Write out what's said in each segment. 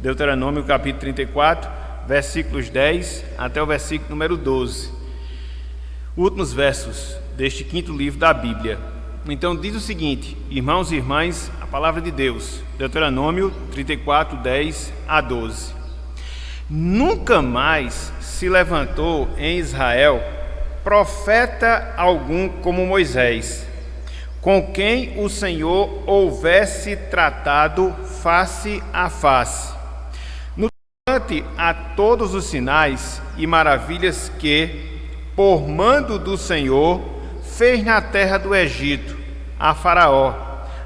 Deuteronômio capítulo 34, versículos 10 até o versículo número 12. Últimos versos deste quinto livro da Bíblia. Então diz o seguinte: irmãos e irmãs, a palavra de Deus, Deuteronômio 34, 10 a 12. Nunca mais se levantou em Israel profeta algum como Moisés, com quem o Senhor houvesse tratado face a face, no tocante a todos os sinais e maravilhas que, por mando do Senhor, fez na terra do Egito, a Faraó,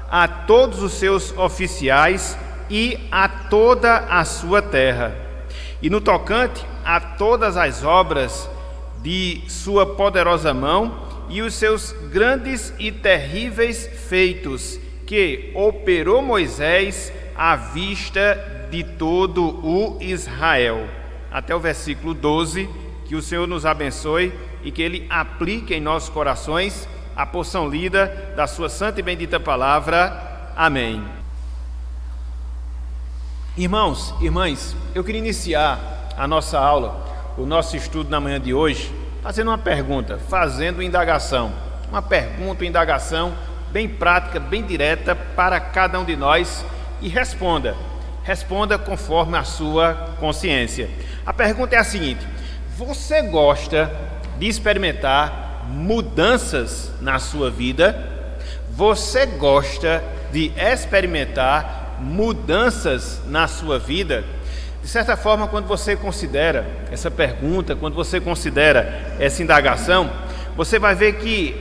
a todos os seus oficiais e a toda a sua terra, e no tocante a todas as obras de sua poderosa mão e os seus grandes e terríveis feitos, que operou Moisés à vista de todo o Israel. Até o versículo 12, que o Senhor nos abençoe e que Ele aplique em nossos corações a porção lida da sua santa e bendita palavra. Amém. Irmãos, irmãs, eu queria iniciar a nossa aula, o nosso estudo na manhã de hoje, fazendo uma pergunta, fazendo indagação. Uma pergunta, indagação bem prática, bem direta para cada um de nós, e responda conforme a sua consciência. A pergunta é a seguinte: você gosta de experimentar mudanças na sua vida? Você gosta de experimentar mudanças na sua vida? De certa forma, quando você considera essa pergunta, quando você considera essa indagação, você vai ver que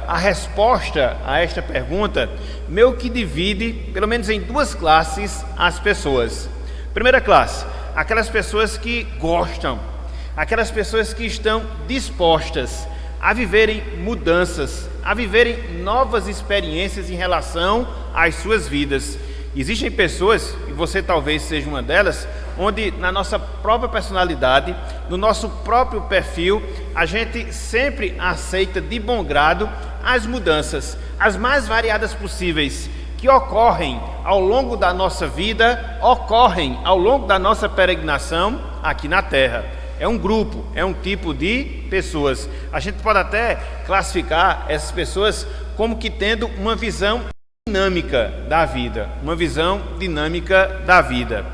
a resposta a esta pergunta meio que divide, pelo menos em duas classes, as pessoas. Primeira classe, aquelas pessoas que gostam, aquelas pessoas que estão dispostas a viverem mudanças, a viverem novas experiências em relação às suas vidas. Existem pessoas, e você talvez seja uma delas, onde na nossa própria personalidade, no nosso próprio perfil, a gente sempre aceita de bom grado as mudanças, as mais variadas possíveis, que ocorrem ao longo da nossa vida, ocorrem ao longo da nossa peregrinação aqui na Terra. É um grupo, é um tipo de pessoas. A gente pode até classificar essas pessoas como que tendo uma visão dinâmica da vida, uma visão dinâmica da vida.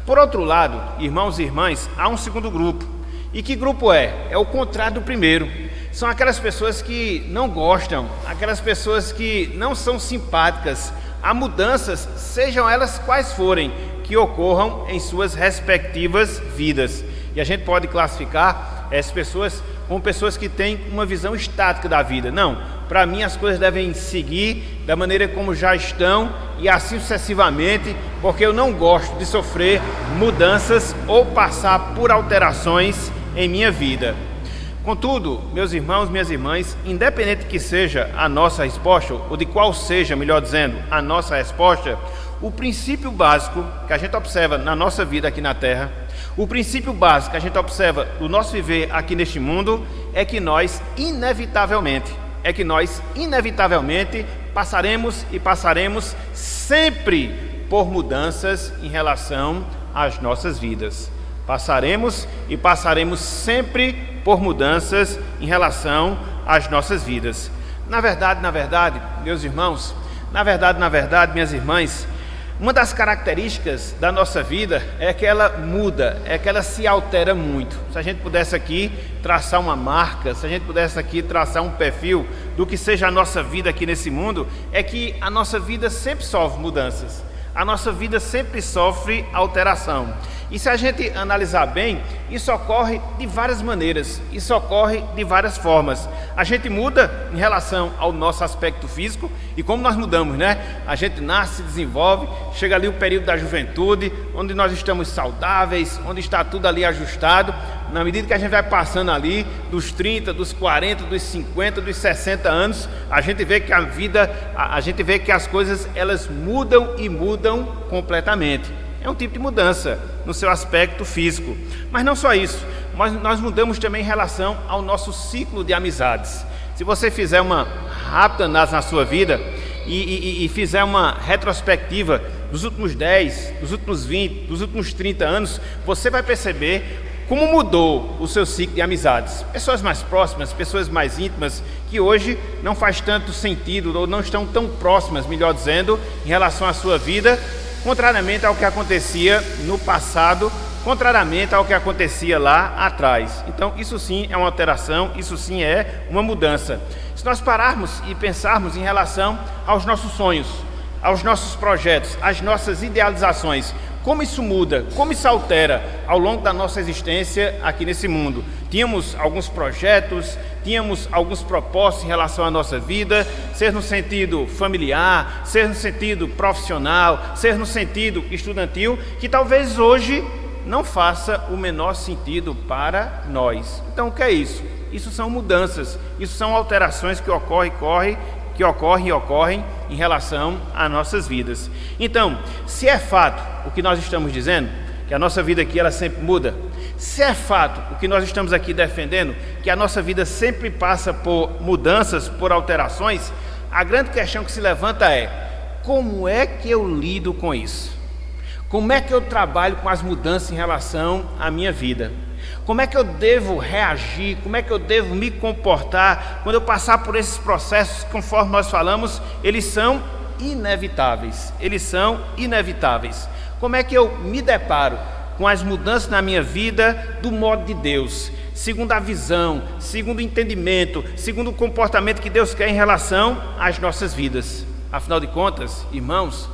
Por outro lado, irmãos e irmãs, há um segundo grupo. E que grupo é? É o contrário do primeiro. São aquelas pessoas que não gostam, aquelas pessoas que não são simpáticas a mudanças, sejam elas quais forem, que ocorram em suas respectivas vidas. E a gente pode classificar essas pessoas como pessoas que têm uma visão estática da vida. Não, para mim as coisas devem seguir da maneira como já estão e assim sucessivamente, porque eu não gosto de sofrer mudanças ou passar por alterações em minha vida. Contudo, meus irmãos, minhas irmãs, independente que seja a nossa resposta, ou de qual seja, melhor dizendo, a nossa resposta, o princípio básico que a gente observa na nossa vida aqui na Terra, o princípio básico que a gente observa do nosso viver aqui neste mundo é que nós inevitavelmente passaremos e passaremos sempre por mudanças em relação às nossas vidas. Passaremos e passaremos sempre por mudanças em relação às nossas vidas. Na verdade, meus irmãos, minhas irmãs, uma das características da nossa vida é que ela muda, é que ela se altera muito. Se a gente pudesse aqui traçar uma marca, se a gente pudesse aqui traçar um perfil do que seja a nossa vida aqui nesse mundo, é que a nossa vida sempre sofre mudanças, a nossa vida sempre sofre alteração. E se a gente analisar bem, isso ocorre de várias maneiras, isso ocorre de várias formas. A gente muda em relação ao nosso aspecto físico, e como nós mudamos, né? A gente nasce, se desenvolve, chega ali o período da juventude, onde nós estamos saudáveis, onde está tudo ali ajustado. Na medida que a gente vai passando ali dos 30, dos 40, dos 50, dos 60 anos, a gente vê que a gente vê que as coisas elas mudam e mudam completamente. É um tipo de mudança no seu aspecto físico. Mas não só isso, mas nós mudamos também em relação ao nosso ciclo de amizades. Se você fizer uma rápida análise na sua vida e fizer uma retrospectiva dos últimos 10, dos últimos 20, dos últimos 30 anos, você vai perceber como mudou o seu ciclo de amizades. Pessoas mais próximas, pessoas mais íntimas, que hoje não faz tanto sentido, ou não estão tão próximas, melhor dizendo, em relação à sua vida, contrariamente ao que acontecia no passado, contrariamente ao que acontecia lá atrás. Então, isso sim é uma alteração, isso sim é uma mudança. Se nós pararmos e pensarmos em relação aos nossos sonhos, aos nossos projetos, às nossas idealizações, como isso muda, como isso altera ao longo da nossa existência aqui nesse mundo. Tínhamos alguns projetos, tínhamos alguns propósitos em relação à nossa vida, seja no sentido familiar, seja no sentido profissional, seja no sentido estudantil, que talvez hoje não faça o menor sentido para nós. Então, o que é isso? Isso são mudanças, isso são alterações que ocorrem em relação às nossas vidas. Então, se é fato o que nós estamos dizendo, que a nossa vida aqui ela sempre muda, se é fato o que nós estamos aqui defendendo, que a nossa vida sempre passa por mudanças, por alterações, a grande questão que se levanta é: como é que eu lido com isso? Como é que eu trabalho com as mudanças em relação à minha vida? Como é que eu devo reagir? Como é que eu devo me comportar quando eu passar por esses processos? Conforme nós falamos, eles são inevitáveis. Como é que eu me deparo com as mudanças na minha vida do modo de Deus, segundo a visão, segundo o entendimento, segundo o comportamento que Deus quer em relação às nossas vidas? Afinal de contas, irmãos,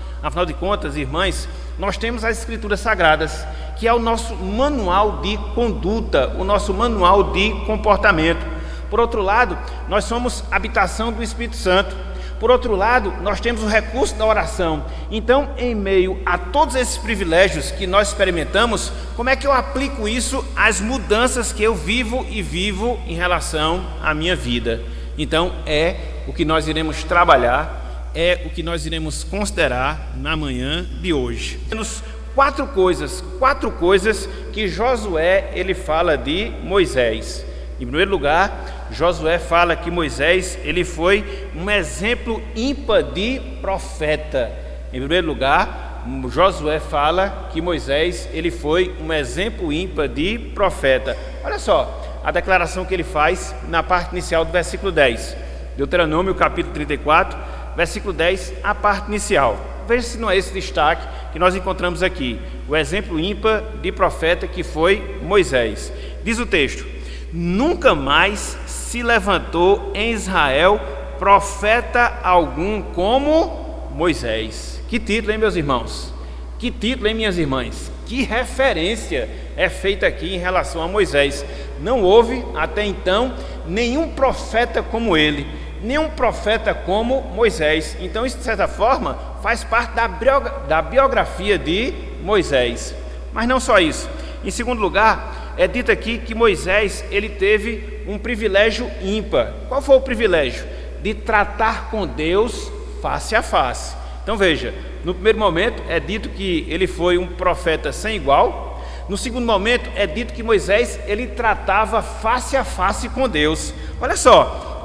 irmãs, nós temos as Escrituras Sagradas, que é o nosso manual de conduta, o nosso manual de comportamento. Por outro lado, nós somos habitação do Espírito Santo. Por outro lado, nós temos o recurso da oração. Então, em meio a todos esses privilégios que nós experimentamos, como é que eu aplico isso às mudanças que eu vivo em relação à minha vida? Então, é o que nós iremos trabalhar, é o que nós iremos considerar na manhã de hoje. Temos quatro coisas que Josué ele fala de Moisés. Em primeiro lugar, Josué fala que Moisés ele foi um exemplo ímpar de profeta. Em primeiro lugar, Josué fala que Moisés ele foi um exemplo ímpar de profeta. Olha só a declaração que ele faz na parte inicial do versículo 10. Deuteronômio capítulo 34, versículo 10, a parte inicial. Veja se não é esse destaque que nós encontramos aqui. O exemplo ímpar de profeta que foi Moisés. Diz o texto: nunca mais se levantou em Israel profeta algum como Moisés. Que título, hein, meus irmãos? Que título, hein, minhas irmãs? Que referência é feita aqui em relação a Moisés. Não houve até então nenhum profeta como ele, nenhum profeta como Moisés. Então isso, de certa forma, faz parte da biografia de Moisés. Mas não só isso. Em segundo lugar, é dito aqui que Moisés ele teve um privilégio ímpar. Qual foi o privilégio? De tratar com Deus face a face. Então veja, no primeiro momento é dito que ele foi um profeta sem igual. No segundo momento é dito que Moisés ele tratava face a face com Deus. Olha só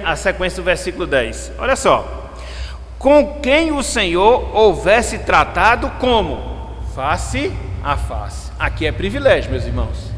a sequência do versículo 10. Olha só: com quem o Senhor houvesse tratado como? Face a face. Aqui é privilégio, meus irmãos.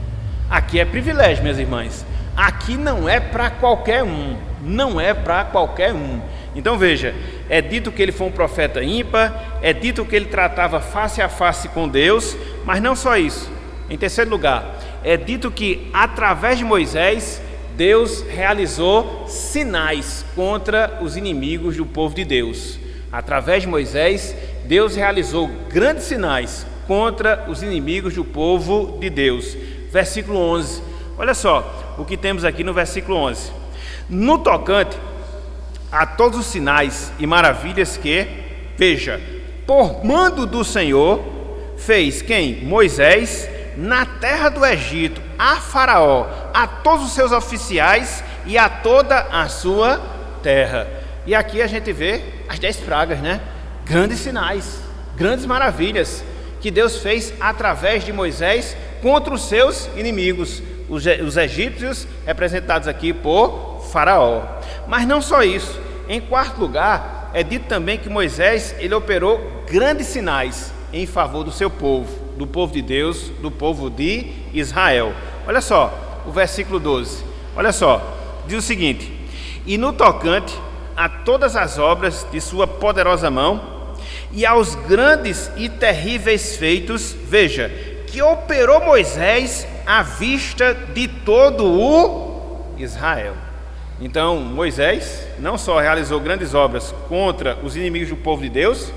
Aqui é privilégio, minhas irmãs. Aqui não é para qualquer um. Não é para qualquer um. Então veja, é dito que ele foi um profeta ímpar, é dito que ele tratava face a face com Deus, mas não só isso. Em terceiro lugar, é dito que através de Moisés, Deus realizou sinais contra os inimigos do povo de Deus. Através de Moisés, Deus realizou grandes sinais contra os inimigos do povo de Deus. Versículo 11, olha só o que temos aqui no versículo 11. No tocante a todos os sinais e maravilhas que, veja, por mando do Senhor, fez quem? Moisés, na terra do Egito, a Faraó, a todos os seus oficiais e a toda a sua terra. E aqui a gente vê as 10 pragas, né? Grandes sinais, grandes maravilhas que Deus fez através de Moisés contra os seus inimigos, os egípcios, representados aqui por Faraó. Mas não só isso. Em quarto lugar, é dito também que Moisés, ele operou grandes sinais em favor do seu povo, do povo de Deus, do povo de Israel. Olha só, o versículo 12, olha só, diz o seguinte: e no tocante a todas as obras de sua poderosa mão e aos grandes e terríveis feitos, veja, que operou Moisés à vista de todo o Israel. Então, Moisés não só realizou grandes obras contra os inimigos do povo de Deus,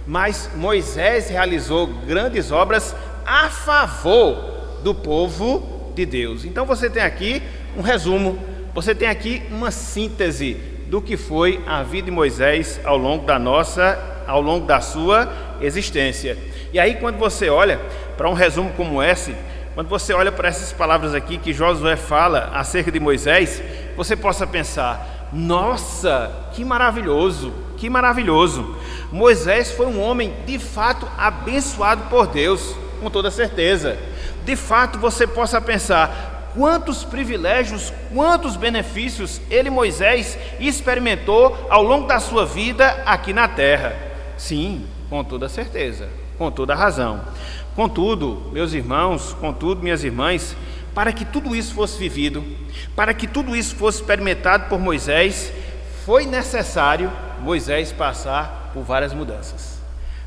mas Moisés realizou grandes obras a favor do povo de Deus. Então você tem aqui um resumo, você tem aqui uma síntese do que foi a vida de Moisés ao longo da sua existência. E aí, quando você olha para um resumo como esse, quando você olha para essas palavras aqui que Josué fala acerca de Moisés, você possa pensar: nossa, que maravilhoso, que maravilhoso. Moisés foi um homem de fato abençoado por Deus, com toda certeza. De fato, você possa pensar: quantos privilégios, quantos benefícios ele, Moisés, experimentou ao longo da sua vida aqui na terra. Sim, com toda certeza, com toda razão. Contudo, meus irmãos, contudo, minhas irmãs, para que tudo isso fosse vivido, para que tudo isso fosse experimentado por Moisés, foi necessário Moisés passar por várias mudanças.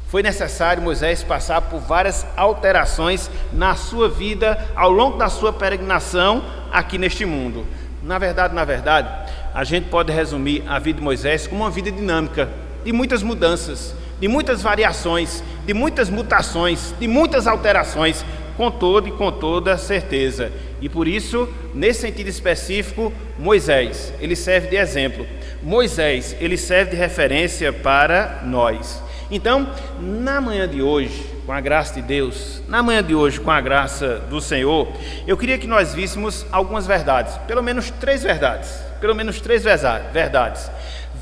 Foi necessário Moisés passar por várias alterações na sua vida, ao longo da sua peregrinação aqui neste mundo. Na verdade, a gente pode resumir a vida de Moisés como uma vida dinâmica, de muitas mudanças, de muitas variações, de muitas mutações, de muitas alterações, com toda certeza. E por isso, nesse sentido específico, Moisés, ele serve de exemplo. Moisés, ele serve de referência para nós. Então, na manhã de hoje, com a graça de Deus, na manhã de hoje, com a graça do Senhor, eu queria que nós víssemos algumas verdades, pelo menos três verdades,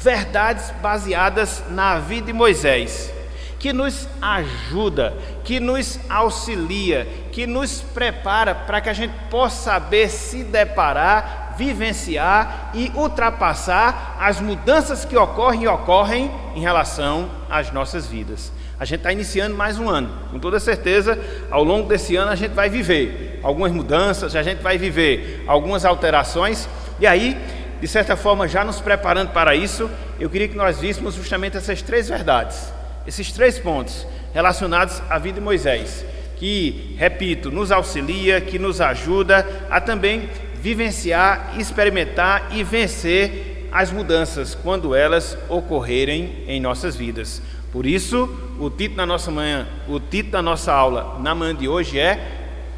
verdades baseadas na vida de Moisés, que nos ajuda, que nos auxilia, que nos prepara para que a gente possa saber se deparar, vivenciar e ultrapassar as mudanças que ocorrem em relação às nossas vidas. A gente está iniciando mais um ano, com toda certeza, ao longo desse ano a gente vai viver algumas mudanças, a gente vai viver algumas alterações, e aí, de certa forma, já nos preparando para isso, eu queria que nós víssemos justamente essas três verdades, esses três pontos relacionados à vida de Moisés, que, repito, nos auxilia, que nos ajuda a também vivenciar, experimentar e vencer as mudanças quando elas ocorrerem em nossas vidas. Por isso, o título da nossa aula na manhã de hoje é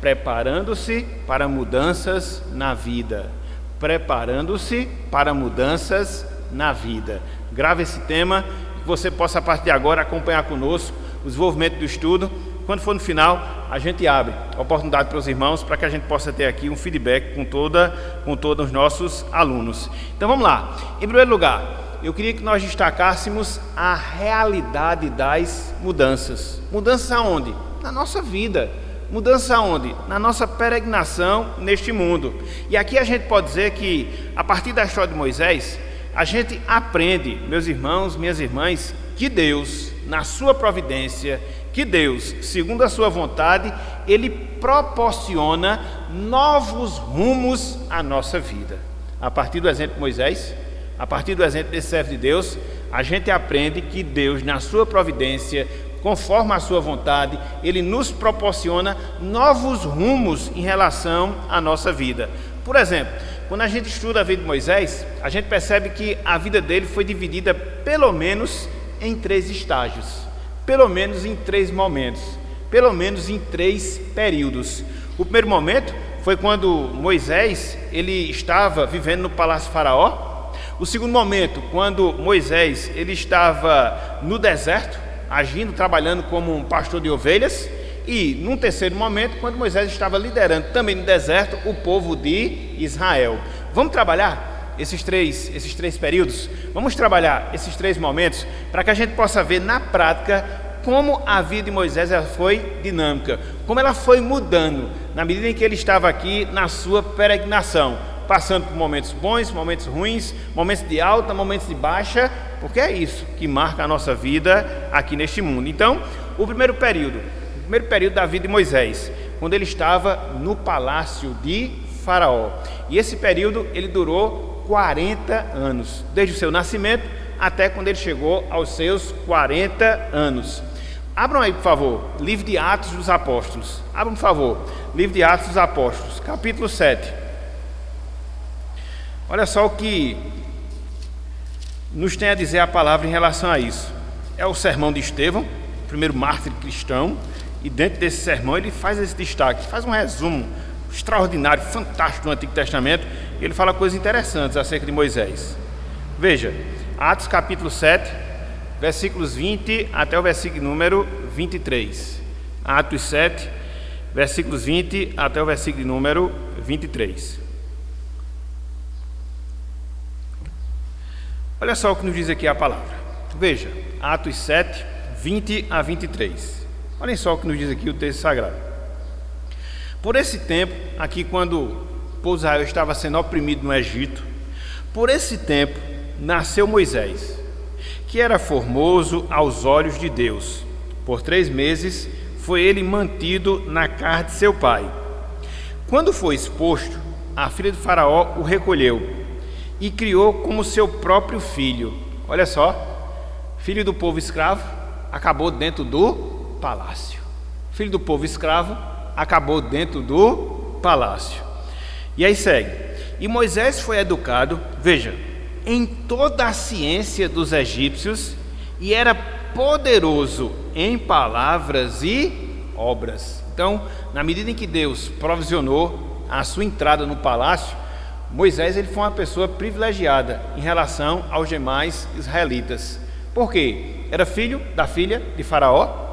Preparando-se para Mudanças na Vida. Preparando-se para mudanças na vida. Grave esse tema, que você possa a partir de agora acompanhar conosco o desenvolvimento do estudo. Quando for no final, a gente abre a oportunidade para os irmãos, para que a gente possa ter aqui um feedback com todos os nossos alunos. Então vamos lá. Em primeiro lugar, eu queria que nós destacássemos a realidade das mudanças. Mudanças aonde? Na nossa vida. Mudança aonde? Na nossa peregrinação neste mundo. E aqui a gente pode dizer que, a partir da história de Moisés, a gente aprende, meus irmãos, minhas irmãs, que Deus, na sua providência, que Deus, segundo a sua vontade, Ele proporciona novos rumos à nossa vida. A partir do exemplo de Moisés, a partir do exemplo desse servo de Deus, a gente aprende que Deus, na sua providência, conforme a sua vontade, Ele nos proporciona novos rumos em relação à nossa vida. Por exemplo, quando a gente estuda a vida de Moisés, a gente percebe que a vida dele foi dividida pelo menos em 3 estágios, pelo menos em 3 momentos, pelo menos em 3 períodos. O primeiro momento foi quando Moisés ele estava vivendo no palácio de Faraó. O segundo momento, quando Moisés ele estava no deserto, agindo, trabalhando como um pastor de ovelhas. E num terceiro momento, quando Moisés estava liderando também no deserto o povo de Israel. Vamos trabalhar esses três períodos? Vamos trabalhar esses 3 momentos para que a gente possa ver na prática como a vida de Moisés ela foi dinâmica, como ela foi mudando na medida em que ele estava aqui na sua peregrinação, passando por momentos bons, momentos ruins, momentos de alta, momentos de baixa, porque é isso que marca a nossa vida aqui neste mundo. Então, o primeiro período da vida de Moisés, quando ele estava no palácio de Faraó. E esse período ele durou 40 anos, desde o seu nascimento até quando ele chegou aos seus 40 anos. Abram aí, por favor, livro de Atos dos Apóstolos. Abram, por favor, livro de Atos dos Apóstolos, capítulo 7. Olha só o que nos tem a dizer a palavra em relação a isso. É o sermão de Estevão, o primeiro mártir cristão, e dentro desse sermão ele faz esse destaque, faz um resumo extraordinário, fantástico do Antigo Testamento, e ele fala coisas interessantes acerca de Moisés. Veja, Atos capítulo 7, versículos 20 até o versículo número 23. Atos 7, versículos 20 até o versículo número 23. Olha só o que nos diz aqui a palavra. Veja, Atos 7, 20 a 23. Olhem só o que nos diz aqui o texto sagrado. Por esse tempo, aqui quando o povo de Israel estava sendo oprimido no Egito, por esse tempo nasceu Moisés, que era formoso aos olhos de Deus. Por 3 meses foi ele mantido na casa de seu pai. Quando foi exposto, a filha de Faraó o recolheu e criou como seu próprio filho. Olha só, filho do povo escravo, acabou dentro do palácio. Filho do povo escravo, acabou dentro do palácio. E aí segue. E Moisés foi educado, veja, em toda a ciência dos egípcios, e era poderoso em palavras e obras. Então, na medida em que Deus provisionou a sua entrada no palácio, Moisés ele foi uma pessoa privilegiada em relação aos demais israelitas. Por quê? Era filho da filha de Faraó,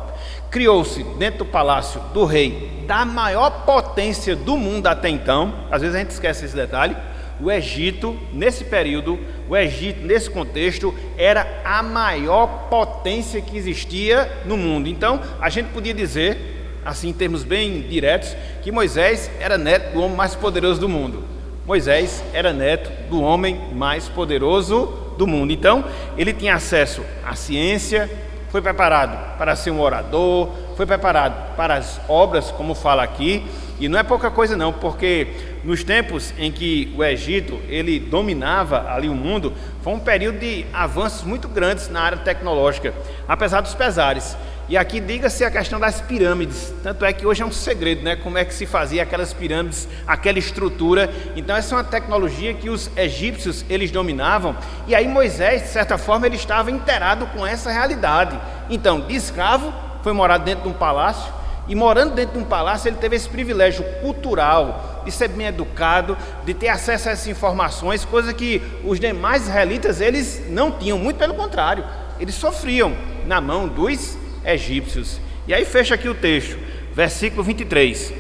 criou-se dentro do palácio do rei da maior potência do mundo até então. Às vezes a gente esquece esse detalhe. O Egito, nesse período, o Egito, nesse contexto, era a maior potência que existia no mundo. Então, a gente podia dizer, assim, em termos bem diretos, que Moisés era neto do homem mais poderoso do mundo. Moisés era neto do homem mais poderoso do mundo. Então, ele tinha acesso à ciência, foi preparado para ser um orador, foi preparado para as obras, como fala aqui, e não é pouca coisa não, porque nos tempos em que o Egito ele dominava ali o mundo, foi um período de avanços muito grandes na área tecnológica, apesar dos pesares. E aqui diga-se a questão das pirâmides, tanto é que hoje é um segredo, né? Como é que se fazia aquelas pirâmides, aquela estrutura. Então essa é uma tecnologia que os egípcios eles dominavam, e aí Moisés, de certa forma, ele estava inteirado com essa realidade. Então, de escravo, foi morar dentro de um palácio, e morando dentro de um palácio ele teve esse privilégio cultural, de ser bem educado, de ter acesso a essas informações, coisa que os demais israelitas eles não tinham, muito pelo contrário, eles sofriam na mão dos egípcios. E aí fecha aqui o texto, versículo 23.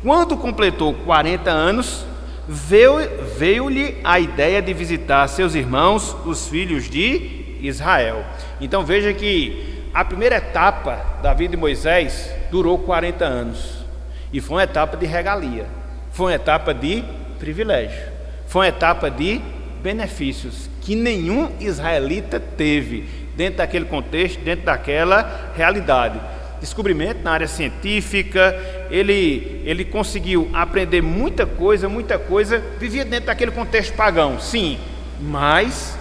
Quando completou 40 anos, veio-lhe a ideia de visitar seus irmãos, os filhos de Israel. Então veja que a primeira etapa da vida de Moisés durou 40 anos, e foi uma etapa de regalia, foi uma etapa de privilégio, foi uma etapa de benefícios que nenhum israelita teve dentro daquele contexto, dentro daquela realidade. Descobrimento na área científica, ele conseguiu aprender muita coisa, vivia dentro daquele contexto pagão, sim, mas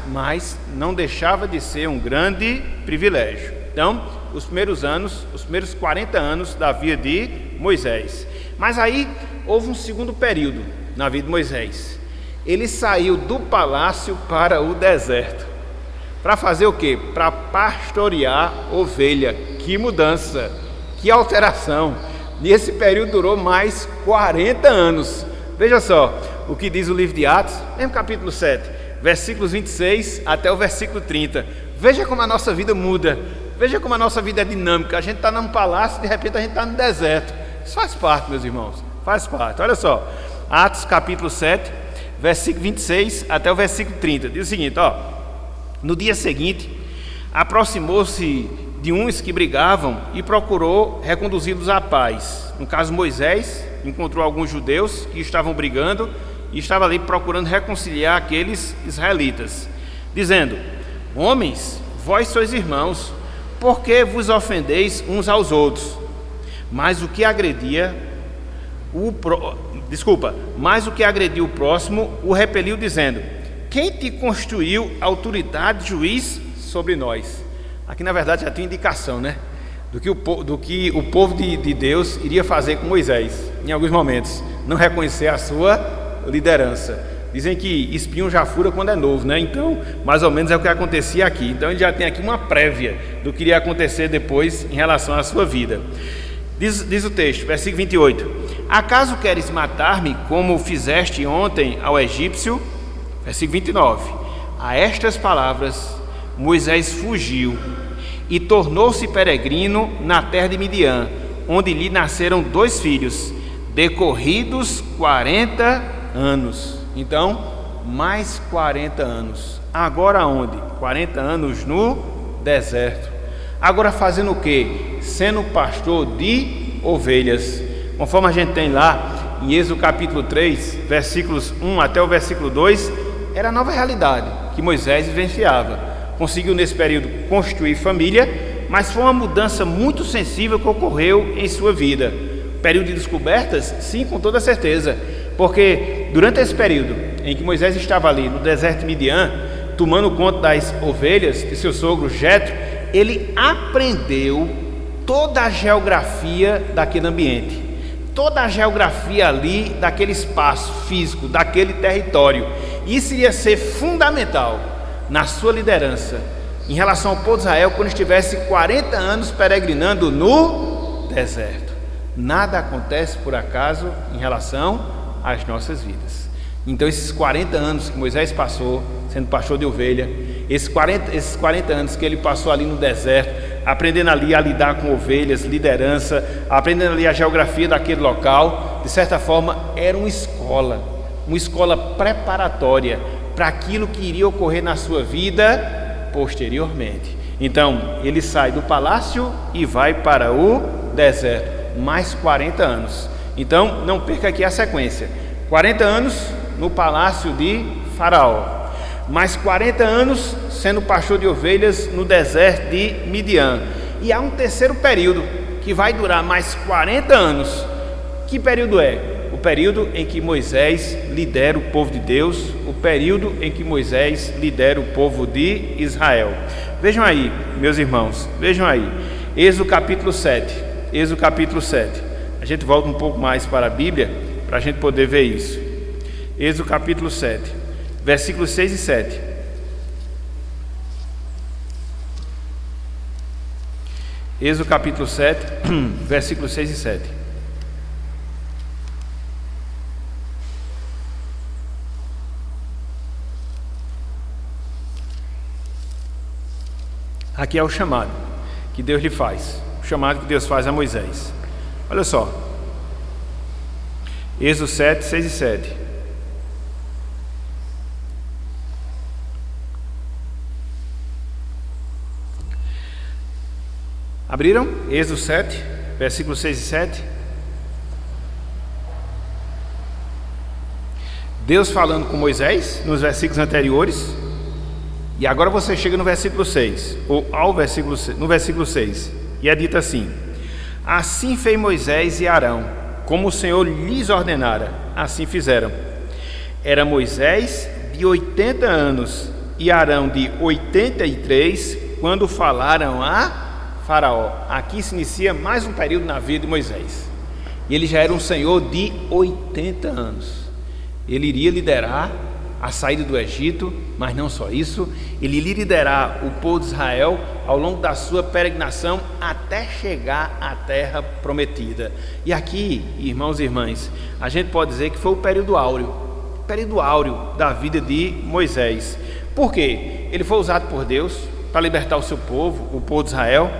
não deixava de ser um grande privilégio. Então, os primeiros 40 anos da vida de Moisés. Mas aí houve um segundo período na vida de Moisés. Ele saiu do palácio para o deserto. Para fazer o quê? Para pastorear ovelha. Que mudança, que alteração. E esse período durou mais 40 anos. Veja só o que diz o livro de Atos, mesmo capítulo 7, versículos 26 até o versículo 30. Veja como a nossa vida muda. Veja como a nossa vida é dinâmica. A gente está num palácio, de repente a gente está no deserto. Isso faz parte, meus irmãos, faz parte. Olha só, Atos capítulo 7, versículo 26 até o versículo 30. Diz o seguinte, ó: no dia seguinte, aproximou-se de uns que brigavam e procurou reconduzi-los à paz. No caso, Moisés encontrou alguns judeus que estavam brigando e estava ali procurando reconciliar aqueles israelitas, dizendo: homens, vós sois irmãos, por que vos ofendeis uns aos outros? Mas o que agrediu o próximo o repeliu, dizendo: quem te constituiu autoridade, juiz sobre nós? Aqui na verdade já tem indicação, né? Do que o povo de Deus iria fazer com Moisés, em alguns momentos, não reconhecer a sua liderança. Dizem que espinho já fura quando é novo, né? Então, mais ou menos é o que acontecia aqui. Então, ele já tem aqui uma prévia do que iria acontecer depois em relação à sua vida. Diz o texto, versículo 28: acaso queres matar-me como fizeste ontem ao egípcio? Versículo 29: a estas palavras Moisés fugiu e tornou-se peregrino na terra de Midian, onde lhe nasceram 2 filhos, decorridos 40 anos. Então, mais 40 anos. Agora onde? 40 anos no deserto. Agora fazendo o quê? Sendo pastor de ovelhas. Conforme a gente tem lá em Êxodo capítulo 3, versículos 1 até o versículo 2, era a nova realidade que Moisés vivenciava. Conseguiu nesse período constituir família, mas foi uma mudança muito sensível que ocorreu em sua vida. Período de descobertas? Sim, com toda certeza, porque durante esse período em que Moisés estava ali no deserto de Midian, tomando conta das ovelhas de seu sogro Jetro, ele aprendeu toda a geografia daquele ambiente, toda a geografia ali daquele espaço físico, daquele território. Isso iria ser fundamental na sua liderança em relação ao povo de Israel quando estivesse 40 anos peregrinando no deserto. Nada acontece por acaso em relação às nossas vidas. Então esses 40 anos que Moisés passou sendo pastor de ovelha, esses 40 anos que ele passou ali no deserto, aprendendo ali a lidar com ovelhas, liderança, aprendendo ali a geografia daquele local, de certa forma era uma escola preparatória para aquilo que iria ocorrer na sua vida posteriormente. Então ele sai do palácio e vai para o deserto, mais 40 anos. Então não perca aqui a sequência: 40 anos no palácio de Faraó, mais 40 anos sendo pastor de ovelhas no deserto de Midian, e há um terceiro período que vai durar mais 40 anos. Que período é? O período em que Moisés lidera o povo de Deus, o período em que Moisés lidera o povo de Israel. Vejam aí, meus irmãos, vejam aí, Êxodo capítulo 7. Êxodo capítulo 7. A gente volta um pouco mais para a Bíblia para a gente poder ver isso. Êxodo capítulo 7, versículos 6 e 7. Êxodo capítulo 7, versículos 6 e 7. Aqui é o chamado que Deus lhe faz, o chamado que Deus faz a Moisés. Olha só, Êxodo 7, 6 e 7. Abriram? Êxodo 7, versículos 6 e 7. Deus falando com Moisés nos versículos anteriores. E agora você chega no versículo 6, ou no versículo 6, e é dito assim: assim fez Moisés e Arão, como o Senhor lhes ordenara, assim fizeram. Era Moisés de 80 anos e Arão de 83, quando falaram a Faraó. Aqui se inicia mais um período na vida de Moisés. E ele já era um senhor de 80 anos. Ele iria liderar a saída do Egito, mas não só isso, ele iria liderar o povo de Israel ao longo da sua peregrinação até chegar à terra prometida. E aqui, irmãos e irmãs, a gente pode dizer que foi o período áureo da vida de Moisés. Por quê? Ele foi usado por Deus para libertar o seu povo, o povo de Israel.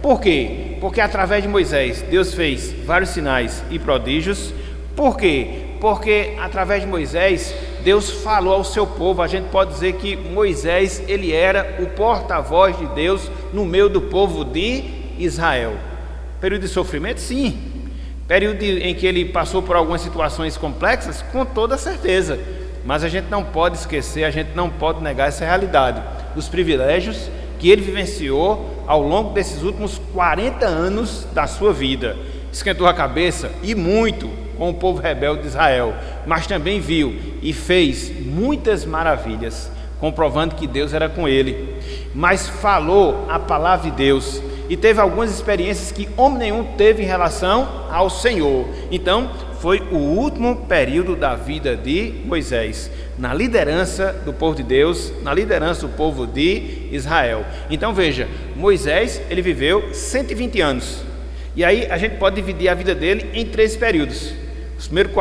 Por quê? Porque através de Moisés, Deus fez vários sinais e prodígios. Por quê? Porque através de Moisés, Deus falou ao seu povo. A gente pode dizer que Moisés, ele era o porta-voz de Deus no meio do povo de Israel. Período de sofrimento? Sim. Período em que ele passou por algumas situações complexas, com toda certeza. Mas a gente não pode esquecer, a gente não pode negar essa realidade, os privilégios que ele vivenciou ao longo desses últimos 40 anos da sua vida. Esquentou a cabeça, e muito, com o povo rebelde de Israel, mas também viu e fez muitas maravilhas, comprovando que Deus era com ele. Mas falou a palavra de Deus e teve algumas experiências que homem nenhum teve em relação ao Senhor. Então, foi o último período da vida de Moisés, na liderança do povo de Deus, na liderança do povo de Israel. Então veja, Moisés, ele viveu 120 anos. E aí a gente pode dividir a vida dele em 3 períodos. Os primeiros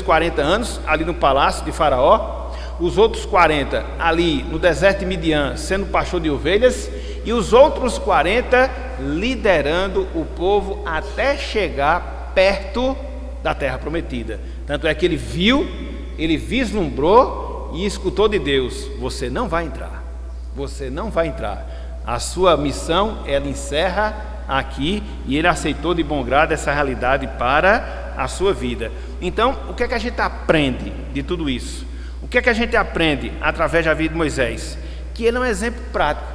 40 anos ali no palácio de Faraó, os outros 40 ali no deserto de Midian, sendo pastor de ovelhas, e os outros 40 liderando o povo até chegar perto da terra prometida. Tanto é que ele viu, ele vislumbrou e escutou de Deus: você não vai entrar, você não vai entrar, a sua missão ela encerra aqui. E ele aceitou de bom grado essa realidade para a sua vida. Então, o que é que a gente aprende de tudo isso? O que é que a gente aprende através da vida de Moisés? Que ele é um exemplo prático,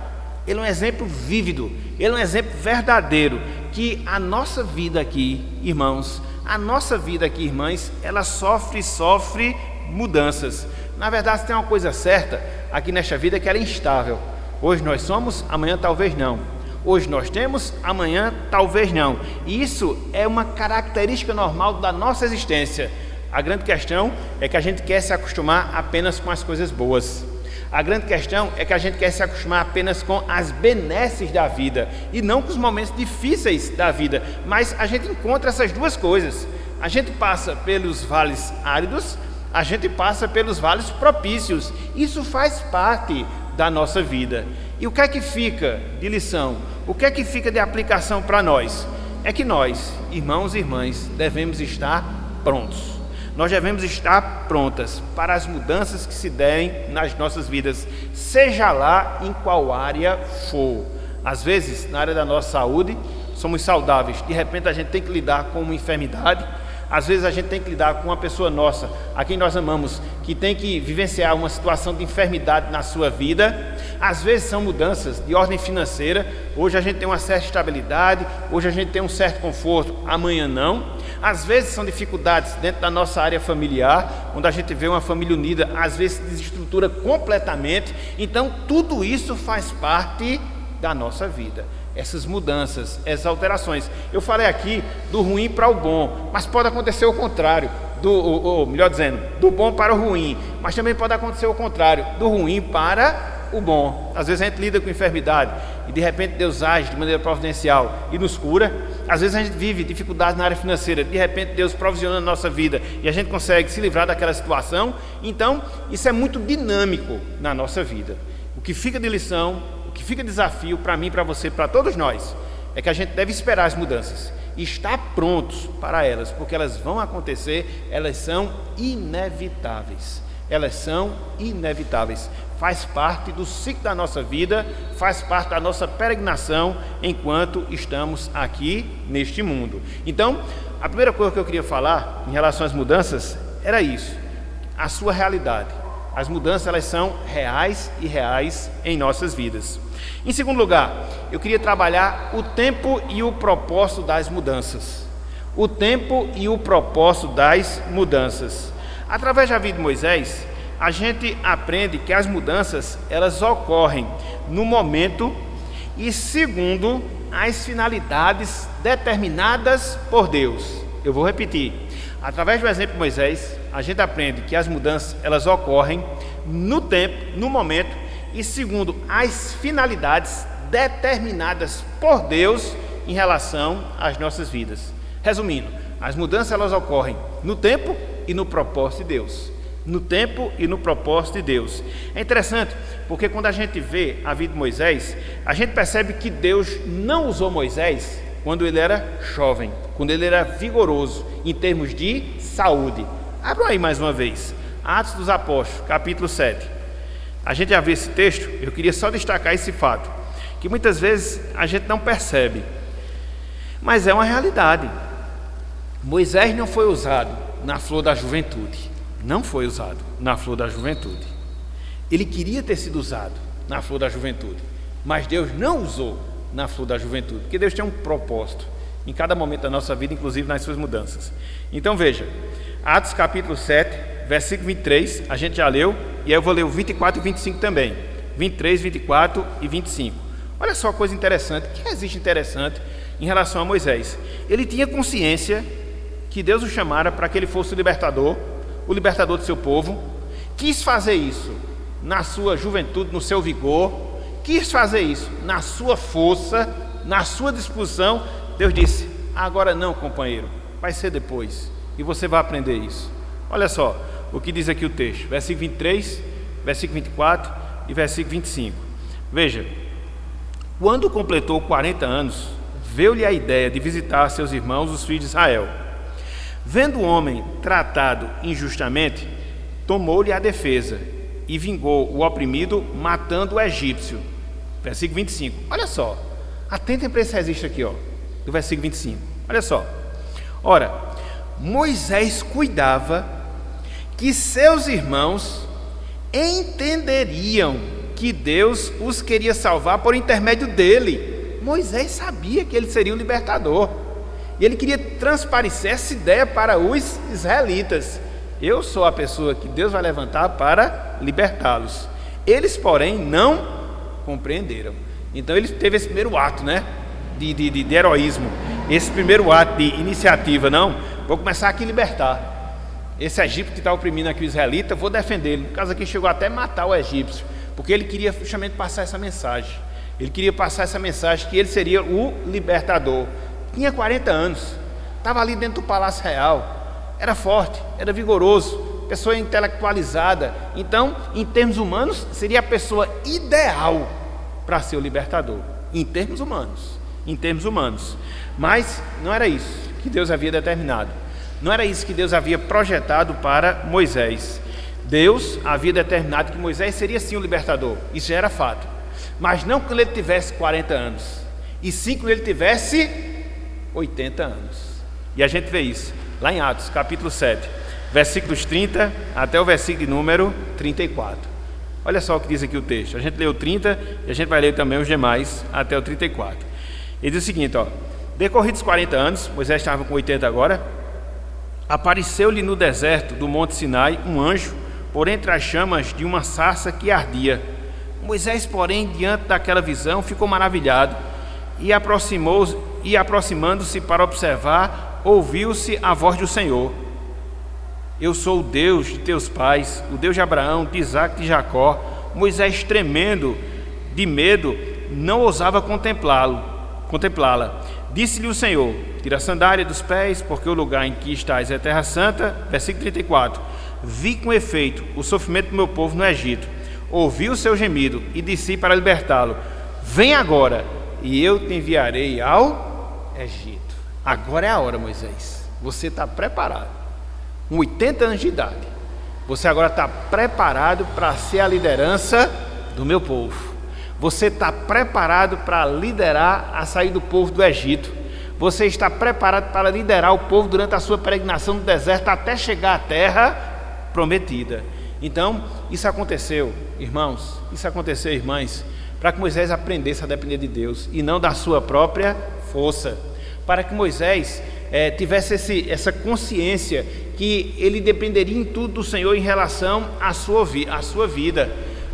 ele é um exemplo vívido, ele é um exemplo verdadeiro, que a nossa vida aqui, irmãos, a nossa vida aqui, irmãs, ela sofre mudanças. Na verdade, se tem uma coisa certa aqui nesta vida, é que ela é instável. Hoje nós somos, amanhã talvez não. Hoje nós temos, amanhã talvez não. E isso é uma característica normal da nossa existência. A grande questão é que a gente quer se acostumar apenas com as coisas boas. A grande questão é que a gente quer se acostumar apenas com as benesses da vida e não com os momentos difíceis da vida. Mas a gente encontra essas duas coisas. A gente passa pelos vales áridos, a gente passa pelos vales propícios. Isso faz parte da nossa vida. E o que é que fica de lição? O que é que fica de aplicação para nós? É que nós, irmãos e irmãs, devemos estar prontos. Nós devemos estar prontas para as mudanças que se derem nas nossas vidas, seja lá em qual área for. Às vezes, na área da nossa saúde, somos saudáveis, de repente a gente tem que lidar com uma enfermidade. Às vezes a gente tem que lidar com uma pessoa nossa, a quem nós amamos, que tem que vivenciar uma situação de enfermidade na sua vida. Às vezes são mudanças de ordem financeira. Hoje a gente tem uma certa estabilidade, hoje a gente tem um certo conforto, amanhã não. Às vezes são dificuldades dentro da nossa área familiar, onde a gente vê uma família unida, às vezes se desestrutura completamente. Então tudo isso faz parte da nossa vida. Essas mudanças, essas alterações. Eu falei aqui do ruim para o bom, mas pode acontecer o contrário, melhor dizendo, do bom para o ruim, mas também pode acontecer o contrário, do ruim para o bom. Às vezes a gente lida com enfermidade e de repente Deus age de maneira providencial e nos cura. Às vezes a gente vive dificuldades na área financeira, de repente Deus provisiona a nossa vida e a gente consegue se livrar daquela situação. Então isso é muito dinâmico na nossa vida. O que fica de lição, o que fica de desafio para mim, para você, para todos nós, é que a gente deve esperar as mudanças e estar prontos para elas, porque elas vão acontecer, elas são inevitáveis. Elas são inevitáveis. Faz parte do ciclo da nossa vida, faz parte da nossa peregrinação enquanto estamos aqui neste mundo. Então, a primeira coisa que eu queria falar em relação às mudanças era isso, a sua realidade. As mudanças, elas são reais e reais em nossas vidas. Em segundo lugar, eu queria trabalhar o tempo e o propósito das mudanças. O tempo e o propósito das mudanças. Através da vida de Moisés, a gente aprende que as mudanças, elas ocorrem no momento e segundo as finalidades determinadas por Deus. Eu vou repetir. Através do exemplo de Moisés, a gente aprende que as mudanças, elas ocorrem no tempo, no momento e segundo as finalidades determinadas por Deus em relação às nossas vidas. Resumindo, as mudanças, elas ocorrem no tempo e no propósito de Deus. No tempo e no propósito de Deus. É interessante, porque quando a gente vê a vida de Moisés, a gente percebe que Deus não usou Moisés quando ele era jovem, quando ele era vigoroso em termos de saúde. Abram aí mais uma vez, Atos dos Apóstolos, capítulo 7. A gente já viu esse texto, eu queria só destacar esse fato, que muitas vezes a gente não percebe, mas é uma realidade. Moisés não foi usado na flor da juventude. Não foi usado na flor da juventude. Ele queria ter sido usado na flor da juventude, mas Deus não usou na flor da juventude, porque Deus tem um propósito em cada momento da nossa vida, inclusive nas suas mudanças. Então veja, Atos capítulo 7, versículo 23, a gente já leu, e aí eu vou ler o 24 e 25 também, 23, 24 e 25. Olha só a coisa interessante, que existe interessante em relação a Moisés. Ele tinha consciência que Deus o chamara para que ele fosse o libertador do seu povo, quis fazer isso na sua juventude, no seu vigor, quis fazer isso na sua força, na sua disposição. Deus disse: agora não, companheiro, vai ser depois, e você vai aprender isso. Olha só o que diz aqui o texto, versículo 23, versículo 24 e versículo 25. Veja, quando completou 40 anos, veio-lhe a ideia de visitar seus irmãos, os filhos de Israel. Vendo o homem tratado injustamente, tomou-lhe a defesa e vingou o oprimido, matando o egípcio. Versículo 25. Olha só, atentem para esse registro aqui, do versículo 25. Olha só. Ora, Moisés cuidava que seus irmãos entenderiam que Deus os queria salvar por intermédio dele. Moisés sabia que ele seria o libertador, e ele queria transparecer essa ideia para os israelitas. Eu sou a pessoa que Deus vai levantar para libertá-los. Eles, porém, não compreenderam. Então ele teve esse primeiro ato, de heroísmo, esse primeiro ato de iniciativa. Não, vou começar aqui a libertar esse egípcio que está oprimindo aqui o israelita, vou defender ele. No caso aqui chegou até matar o egípcio, porque ele queria justamente passar essa mensagem. Ele queria passar essa mensagem que ele seria o libertador. Tinha 40 anos, estava ali dentro do Palácio Real, era forte, era vigoroso, pessoa intelectualizada. Então, em termos humanos, seria a pessoa ideal para ser o libertador, em termos humanos. Mas não era isso que Deus havia determinado, não era isso que Deus havia projetado para Moisés. Deus havia determinado que Moisés seria sim o libertador, isso já era fato, mas não quando ele tivesse 40 anos, e sim quando ele tivesse 80 anos. E a gente vê isso lá em Atos capítulo 7, versículos 30 até o versículo de número 34. Olha só o que diz aqui o texto. A gente leu o 30 e a gente vai ler também os demais até o 34. Ele diz o seguinte: decorridos 40 anos, Moisés estava com 80 agora, apareceu-lhe no deserto do monte Sinai um anjo por entre as chamas de uma sarça que ardia. Moisés, porém, diante daquela visão, ficou maravilhado e aproximando-se para observar, ouviu-se a voz do Senhor: eu sou o Deus de teus pais, o Deus de Abraão, de Isaque e de Jacó. Moisés, tremendo de medo, não ousava contemplá-la. Disse-lhe o Senhor: tira a sandália dos pés, porque o lugar em que estás é terra santa. Versículo 34. Vi com efeito o sofrimento do meu povo no Egito, ouvi o seu gemido e desci para libertá-lo. Vem agora, e eu te enviarei ao Egito. Agora é a hora, Moisés. Você está preparado. Com 80 anos de idade, você agora está preparado para ser a liderança do meu povo. Você está preparado para liderar a saída do povo do Egito. Você está preparado para liderar o povo durante a sua peregrinação no deserto até chegar à terra prometida. Então, isso aconteceu, irmãos, irmãs, para que Moisés aprendesse a depender de Deus e não da sua própria força. Para que Moisés tivesse essa consciência que ele dependeria em tudo do Senhor em relação à sua vida.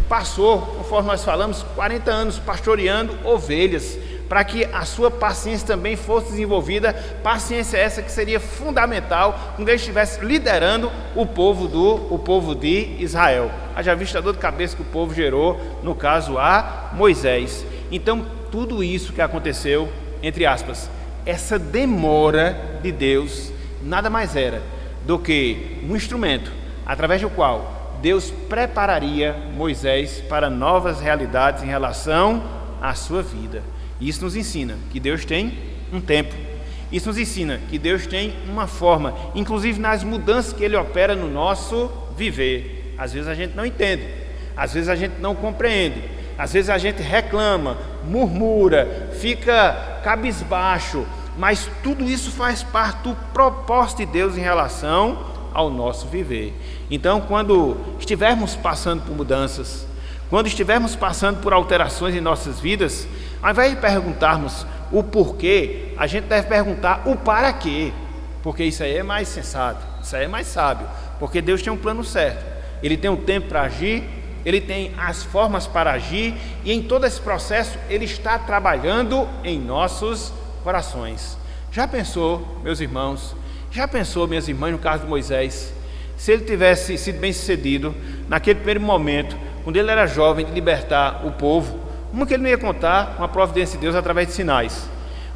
Passou, conforme nós falamos, 40 anos pastoreando ovelhas, para que a sua paciência também fosse desenvolvida, paciência essa que seria fundamental quando ele estivesse liderando o povo de Israel. Haja vista a dor de cabeça que o povo gerou, no caso a Moisés. Então, tudo isso que aconteceu, entre aspas, essa demora de Deus, nada mais era do que um instrumento através do qual Deus prepararia Moisés para novas realidades em relação à sua vida. Isso nos ensina que Deus tem um tempo. Isso nos ensina que Deus tem uma forma, inclusive nas mudanças que Ele opera no nosso viver. Às vezes a gente não entende, às vezes a gente não compreende, às vezes a gente reclama, murmura, fica cabisbaixo, mas tudo isso faz parte do propósito de Deus em relação ao nosso viver. Então, quando estivermos passando por mudanças, quando estivermos passando por alterações em nossas vidas, ao invés de perguntarmos o porquê, a gente deve perguntar o para quê, porque isso aí é mais sensato, isso aí é mais sábio, porque Deus tem um plano certo, Ele tem um tempo para agir, Ele tem as formas para agir, e em todo esse processo Ele está trabalhando em nossos corações. Já pensou, meus irmãos, já pensou, minhas irmãs, no caso de Moisés, se ele tivesse sido bem sucedido naquele primeiro momento, quando ele era jovem, de libertar o povo? Uma, que ele não ia contar com a providência de Deus através de sinais.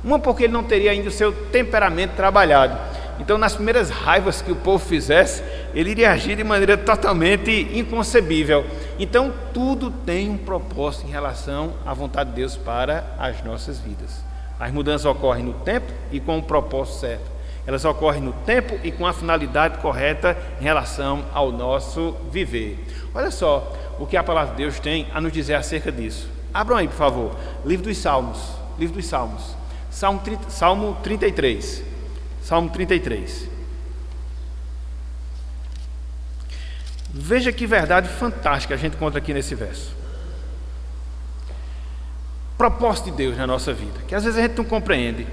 Uma, porque ele não teria ainda o seu temperamento trabalhado. Então, nas primeiras raivas que o povo fizesse, ele iria agir de maneira totalmente inconcebível. Então, tudo tem um propósito em relação à vontade de Deus para as nossas vidas. As mudanças ocorrem no tempo e com o propósito certo. Elas ocorrem no tempo e com a finalidade correta em relação ao nosso viver. Olha só o que a palavra de Deus tem a nos dizer acerca disso. Abram aí, por favor, livro dos Salmos, Salmo 33. Salmo 33. Veja que verdade fantástica a gente encontra aqui nesse verso. Propósito de Deus na nossa vida, que às vezes a gente não compreende,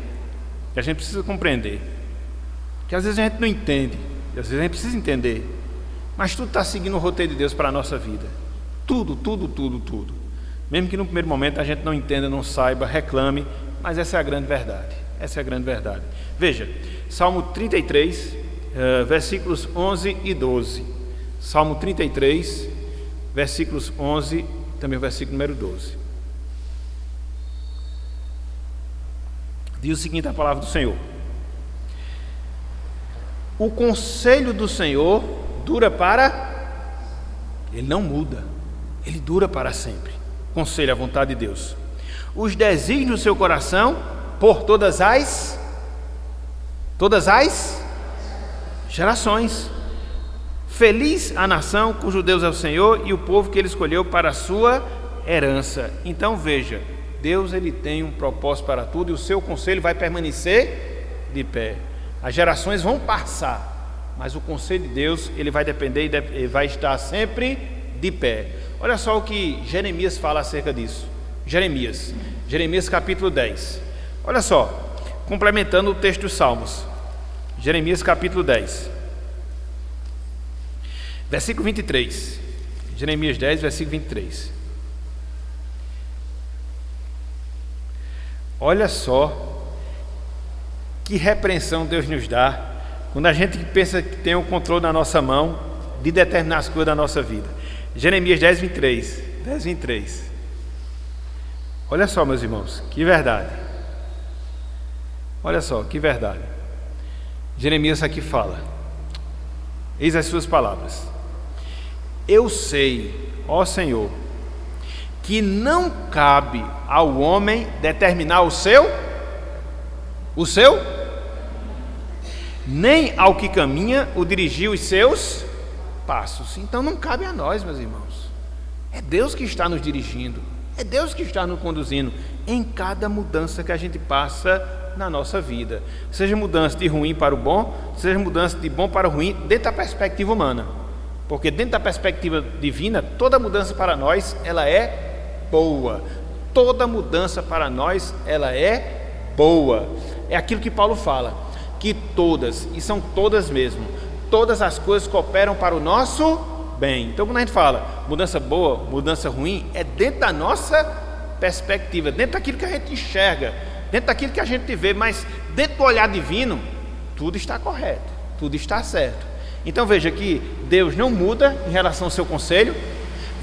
que a gente precisa compreender, que às vezes a gente não entende, e às vezes a gente precisa entender, mas tudo está seguindo o roteiro de Deus para a nossa vida. Tudo. Mesmo que no primeiro momento a gente não entenda, não saiba, reclame, mas essa é a grande verdade. Essa é a grande verdade. Veja, Salmo 33, versículos 11 e 12. Salmo 33, versículos 11, também o versículo número 12. Diz o seguinte a palavra do Senhor: o conselho do Senhor dura para... Ele não muda, ele dura para sempre. Conselho, a vontade de Deus. Os desígnios do seu coração por todas as gerações. Feliz a nação cujo Deus é o Senhor e o povo que Ele escolheu para a sua herança. Então veja, Deus, Ele tem um propósito para tudo e o seu conselho vai permanecer de pé. As gerações vão passar, mas o conselho de Deus, ele vai depender e vai estar sempre de pé. Olha só o que Jeremias fala acerca disso. Jeremias capítulo 10. Olha só, complementando o texto dos Salmos. Jeremias capítulo 10, versículo 23. Jeremias 10, versículo 23. Olha só que repreensão Deus nos dá quando a gente pensa que tem o controle na nossa mão de determinadas coisas da nossa vida. Jeremias 10, 23. Olha só, meus irmãos, que verdade. Olha só, que verdade. Jeremias aqui fala, eis as suas palavras: eu sei, ó Senhor, que não cabe ao homem determinar o seu, nem ao que caminha o dirigir os seus passos. Então não cabe a nós, meus irmãos. É Deus que está nos dirigindo, é Deus que está nos conduzindo em cada mudança que a gente passa na nossa vida, seja mudança de ruim para o bom, seja mudança de bom para o ruim, dentro da perspectiva humana, porque dentro da perspectiva divina, toda mudança para nós, ela é boa. Toda mudança para nós, ela é boa. É aquilo que Paulo fala, que todas, e são todas mesmo, todas as coisas cooperam para o nosso bem. Então quando a gente fala mudança boa, mudança ruim, é dentro da nossa perspectiva, dentro daquilo que a gente enxerga, dentro daquilo que a gente vê, mas dentro do olhar divino, tudo está correto, tudo está certo. Então veja que Deus não muda em relação ao seu conselho.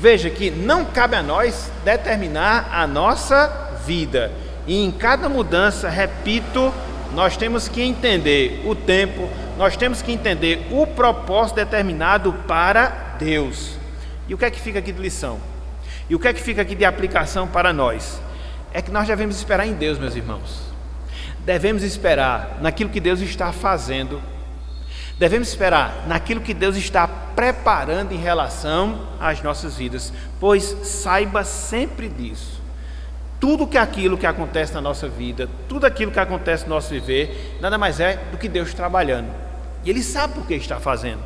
Veja que não cabe a nós determinar a nossa vida. E em cada mudança, repito, nós temos que entender o tempo, nós temos que entender o propósito determinado para Deus. E o que é que fica aqui de lição? E o que é que fica aqui de aplicação para nós? É que nós devemos esperar em Deus, meus irmãos. Devemos esperar naquilo que Deus está fazendo. Devemos esperar naquilo que Deus está preparando em relação às nossas vidas. Pois saiba sempre disso. tudo aquilo que acontece na nossa vida, tudo aquilo que acontece no nosso viver, nada mais é do que Deus trabalhando. E Ele sabe por que está fazendo.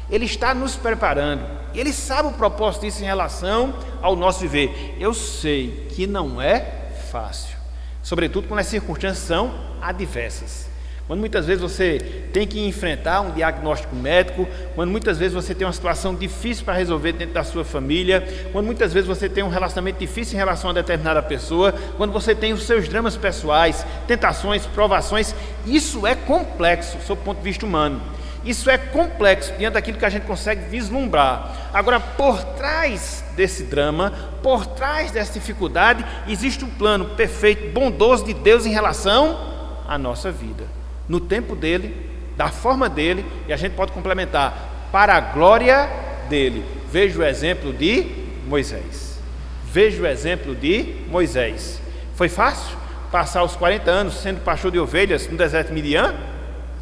Ele está nos preparando. E Ele sabe o propósito disso em relação ao nosso viver. Eu sei que não é fácil, sobretudo quando as circunstâncias são adversas. Quando muitas vezes você tem que enfrentar um diagnóstico médico, quando muitas vezes você tem uma situação difícil para resolver dentro da sua família, quando muitas vezes você tem um relacionamento difícil em relação a determinada pessoa, quando você tem os seus dramas pessoais, tentações, provações, isso é complexo, sob o ponto de vista humano. Isso é complexo diante daquilo que a gente consegue vislumbrar. Agora, por trás desse drama, por trás dessa dificuldade, existe um plano perfeito, bondoso de Deus em relação à nossa vida. No tempo dele, da forma dele, e a gente pode complementar, para a glória dele. Veja o exemplo de Moisés. Veja o exemplo de Moisés. Foi fácil passar os 40 anos sendo pastor de ovelhas no deserto de Midian?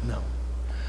Não.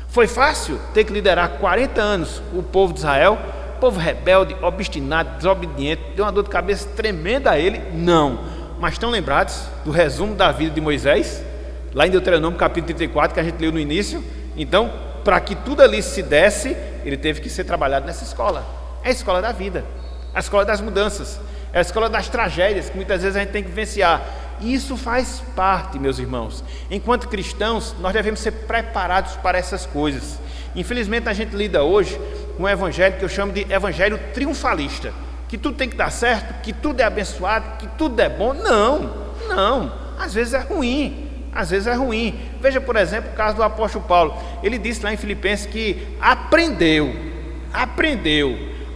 Foi fácil ter que liderar 40 anos o povo de Israel? Povo rebelde, obstinado, desobediente, deu uma dor de cabeça tremenda a ele? Não. Mas estão lembrados do resumo da vida de Moisés? Lá em Deuteronômio capítulo 34, que a gente leu no início. Então, para que tudo ali se desse, ele teve que ser trabalhado nessa escola. É a escola da vida, a escola das mudanças, é a escola das tragédias que muitas vezes a gente tem que vivenciar. E isso faz parte, meus irmãos. Enquanto cristãos, nós devemos ser preparados para essas coisas. Infelizmente, a gente lida hoje com um evangelho que eu chamo de evangelho triunfalista, que tudo tem que dar certo, que tudo é abençoado, que tudo é bom. Não, às vezes é ruim. Às vezes é ruim. Veja, por exemplo, o caso do apóstolo Paulo. Ele disse lá em Filipenses que aprendeu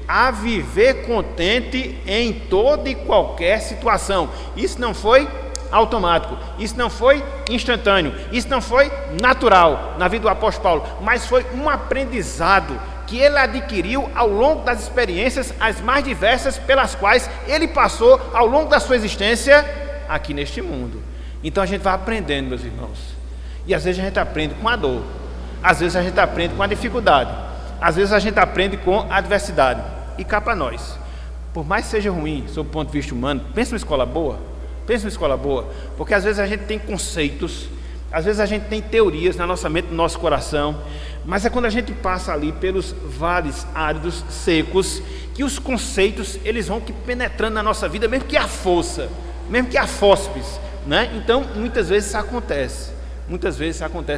a viver contente em toda e qualquer situação. Isso não foi automático, isso não foi instantâneo, isso não foi natural na vida do apóstolo Paulo, mas foi um aprendizado que ele adquiriu ao longo das experiências as mais diversas pelas quais ele passou ao longo da sua existência aqui neste mundo. Então a gente vai aprendendo, meus irmãos, e às vezes a gente aprende com a dor, às vezes a gente aprende com a dificuldade, às vezes a gente aprende com a adversidade. E cá para nós, por mais que seja ruim sob o ponto de vista humano, pensa numa escola boa, porque às vezes a gente tem conceitos, às vezes a gente tem teorias na nossa mente, no nosso coração, mas é quando a gente passa ali pelos vales áridos, secos, que os conceitos eles vão penetrando na nossa vida, mesmo que a força, mesmo que a fósseis, né? Então muitas vezes isso acontece.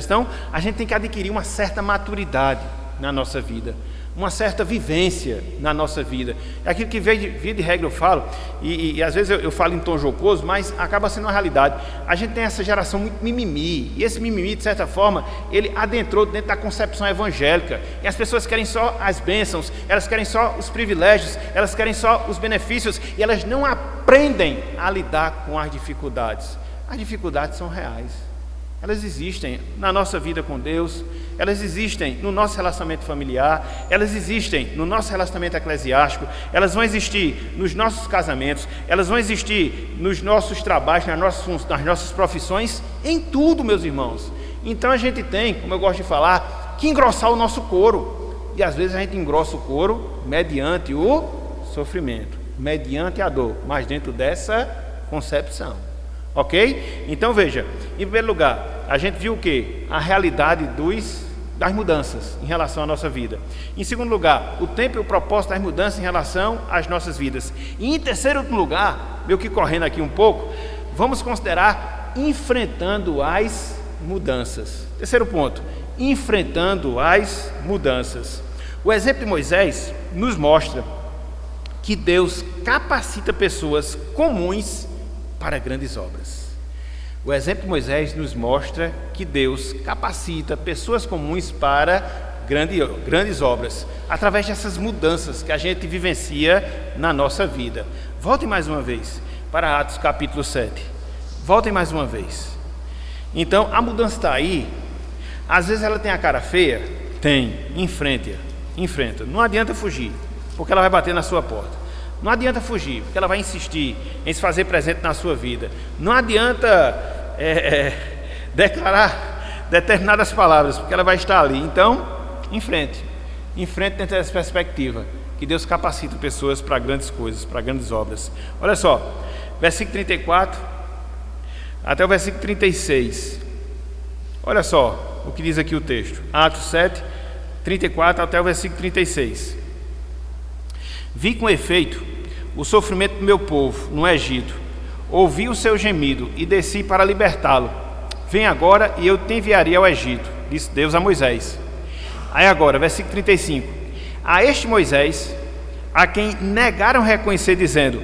Então a gente tem que adquirir uma certa maturidade na nossa vida, uma certa vivência na nossa vida. É aquilo que via de regra eu falo, e às vezes eu falo em tom jocoso, mas acaba sendo uma realidade. A gente tem essa geração muito mimimi, e esse mimimi, de certa forma, ele adentrou dentro da concepção evangélica, e as pessoas querem só as bênçãos, elas querem só os privilégios, elas querem só os benefícios, e elas não aprendem a lidar com as dificuldades. As dificuldades são reais. Elas existem na nossa vida com Deus, elas existem no nosso relacionamento familiar, elas existem no nosso relacionamento eclesiástico, elas vão existir nos nossos casamentos, elas vão existir nos nossos trabalhos, nas nossas profissões, em tudo, meus irmãos. Então a gente tem, como eu gosto de falar, que engrossar o nosso couro. E às vezes a gente engrossa o couro mediante o sofrimento, mediante a dor, mas dentro dessa concepção. Ok? Então veja, em primeiro lugar, a gente viu o que? A realidade das mudanças em relação à nossa vida. Em segundo lugar, o tempo e o propósito das mudanças em relação às nossas vidas. E em terceiro lugar, meio que correndo aqui um pouco, vamos considerar enfrentando as mudanças. Terceiro ponto, enfrentando as mudanças. O exemplo de Moisés nos mostra que Deus capacita pessoas comuns para grandes obras. O exemplo de Moisés nos mostra que Deus capacita pessoas comuns para grandes obras, através dessas mudanças que a gente vivencia na nossa vida. Voltem mais uma vez para Atos capítulo 7. Voltem mais uma vez. Então, a mudança está aí. Às vezes ela tem a cara feia? Tem. Enfrenta. Não adianta fugir, porque ela vai bater na sua porta. Não adianta fugir, porque ela vai insistir em se fazer presente na sua vida. Não adianta declarar determinadas palavras, porque ela vai estar ali. Então, enfrente dentro dessa perspectiva, que Deus capacita pessoas para grandes coisas, para grandes obras. Olha só, versículo 34 até o versículo 36. Olha só o que diz aqui o texto. Atos 7, 34 até o versículo 36. Vi com efeito o sofrimento do meu povo no Egito, ouvi o seu gemido e desci para libertá-lo. Vem agora e eu te enviarei ao Egito, disse Deus a Moisés. Aí agora, versículo 35. A este Moisés, a quem negaram reconhecer, dizendo: